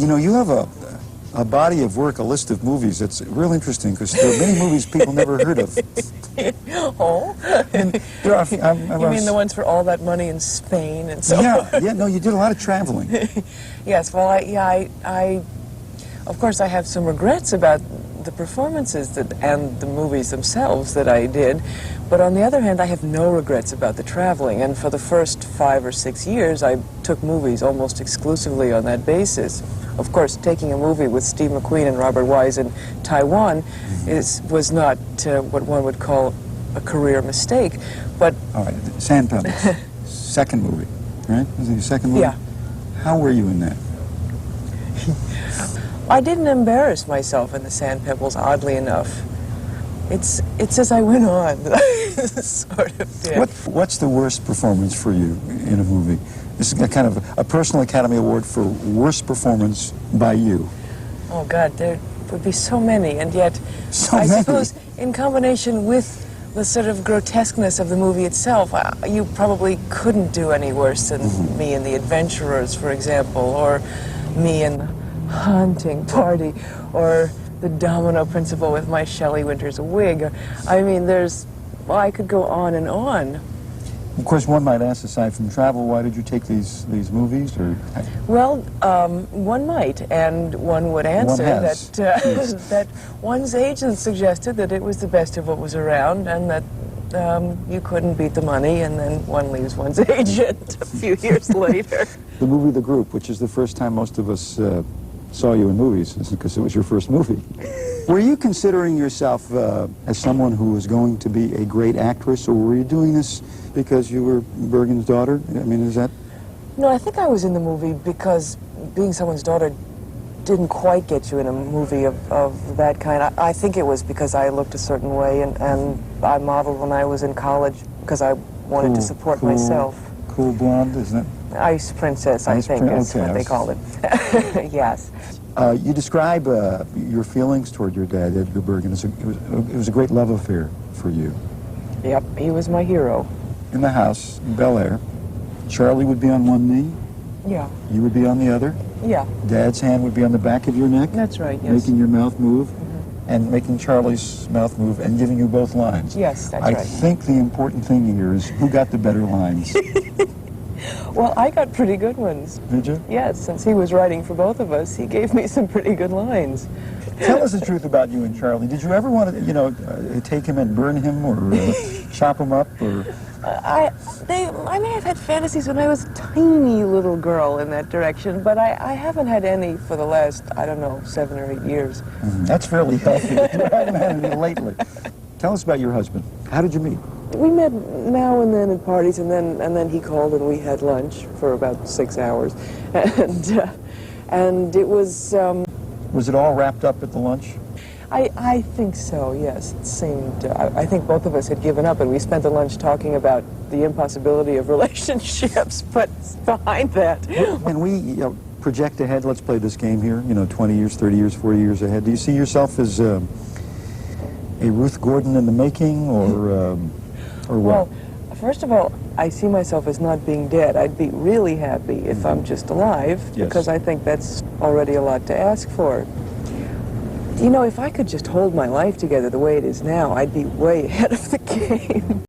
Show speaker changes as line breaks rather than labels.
know, you have a body of work, a list of movies that's real interesting because there are many movies people never heard of.
Oh?
And there are,
You mean the ones for All That Money in Spain and so on?
Yeah, no, you did a lot of traveling.
Yes, well, I of course, I have some regrets about the performances and the movies themselves that I did, but on the other hand, I have no regrets about the traveling, and for the first 5 or 6 years, I took movies almost exclusively on that basis. Of course, taking a movie with Steve McQueen and Robert Wise in Taiwan was not what one would call a career mistake, but...
All right, Sand Pebbles, second movie, right? Was it your second movie?
Yeah.
How were you in that?
I didn't embarrass myself in the Sand Pebbles, oddly enough. It's as I went on that I sort of did.
What's the worst performance for you in a movie? This is a kind of a personal Academy Award for worst performance by you.
Oh, God, there would be so many, and yet
I
suppose in combination with the sort of grotesqueness of the movie itself, you probably couldn't do any worse than me in The Adventurers, for example, or me in The Haunting Party, or The Domino Principle with my Shelley Winters wig. I mean, well, I could go on and on.
Of course, one might ask, aside from travel, why did you take these movies? Or
well, one might, and one would answer that one's agent suggested that it was the best of what was around, and that you couldn't beat the money, and then one leaves one's agent a few years later.
The movie The Group, which is the first time most of us saw you in movies, because it was your first movie. Were you considering yourself as someone who was going to be a great actress, or were you doing this because you were Bergen's daughter? I mean, is that...
No, I think I was in the movie because being someone's daughter didn't quite get you in a movie of that kind. I think it was because I looked a certain way, and I modeled when I was in college because I wanted to support myself.
Cool blonde, isn't it?
Ice Princess, I think, is what they called it. Yes.
You describe your feelings toward your dad, Edgar Bergen. It was a great love affair for you.
Yep, he was my hero.
In the house, in Bel Air, Charlie would be on one knee.
Yeah.
You would be on the other.
Yeah.
Dad's hand would be on the back of your neck.
That's right, yes.
Making your mouth move, and making Charlie's mouth move, and giving you both lines.
Yes, that's right.
I think the important thing here is who got the better lines.
Well, I got pretty good ones.
Did you?
Yes, since he was writing for both of us, he gave me some pretty good lines.
Tell us the truth about you and Charlie. Did you ever want to, take him and burn him, or chop him up, or...
I may have had fantasies when I was a tiny little girl in that direction, but I haven't had any for the last, I don't know, 7 or 8 years.
That's fairly healthy. You haven't had any lately. Tell us about your husband. How did you meet?
We met now and then at parties, and then he called and we had lunch for about 6 hours, and it was.
Was it all wrapped up at the lunch?
I think so. Yes, it seemed. I think both of us had given up, and we spent the lunch talking about the impossibility of relationships. But behind that,
when we project ahead, let's play this game here. 20 years, 30 years, 40 years ahead. Do you see yourself as a Ruth Gordon in the making, or what?
Well, first of all, I see myself as not being dead. I'd be really happy if I'm just alive, because I think that's already a lot to ask for. If I could just hold my life together the way it is now, I'd be way ahead of the game.